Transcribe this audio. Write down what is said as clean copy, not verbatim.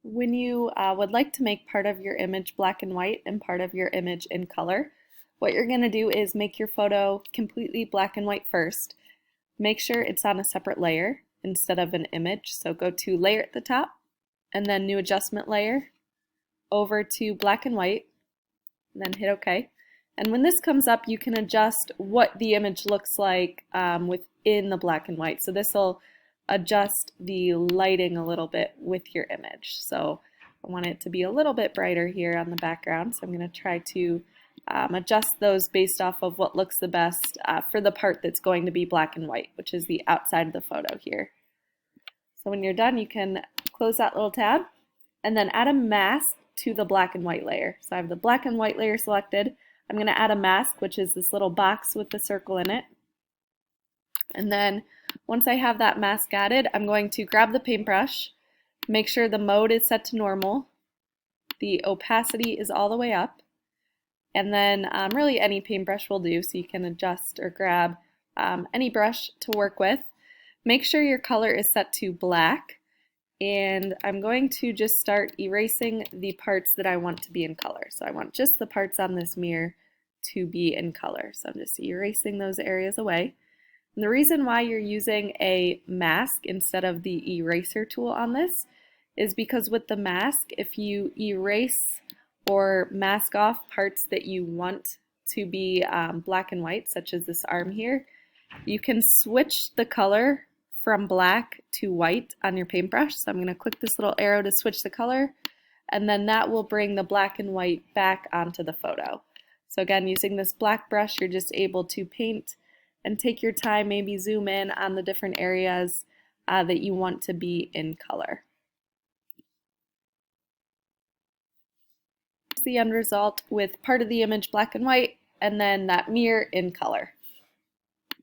When you would like to make part of your image black and white and part of your image in color, what you're going to do is make your photo completely black and white first. Make sure it's on a separate layer instead of an image. So go to Layer at the top, and then New Adjustment Layer, over to Black and White, and then hit OK. And when this comes up, you can adjust what the image looks like within the black and white. So this will adjust the lighting a little bit with your image. So I want it to be a little bit brighter here on the background. So I'm going to try to adjust those based off of what looks the best for the part that's going to be black and white, which is the outside of the photo here. So when you're done, you can close that little tab and then add a mask to the black and white layer. So I have the black and white layer selected. I'm going to add a mask, which is this little box with the circle in it. And then once I have that mask added, I'm going to grab the paintbrush, make sure the mode is set to normal, the opacity is all the way up, and then really any paintbrush will do, so you can adjust or grab any brush to work with. Make sure your color is set to black, and I'm going to just start erasing the parts that I want to be in color. So I want just the parts on this mirror to be in color. So I'm just erasing those areas away. And the reason why you're using a mask instead of the eraser tool on this is because with the mask, if you erase or mask off parts that you want to be black and white, such as this arm here, you can switch the color from black to white on your paintbrush. So I'm going to click this little arrow to switch the color, and then that will bring the black and white back onto the photo. So again, using this black brush, you're just able to paint and take your time, maybe zoom in on the different areas that you want to be in color. Here's the end result with part of the image black and white and then that mirror in color.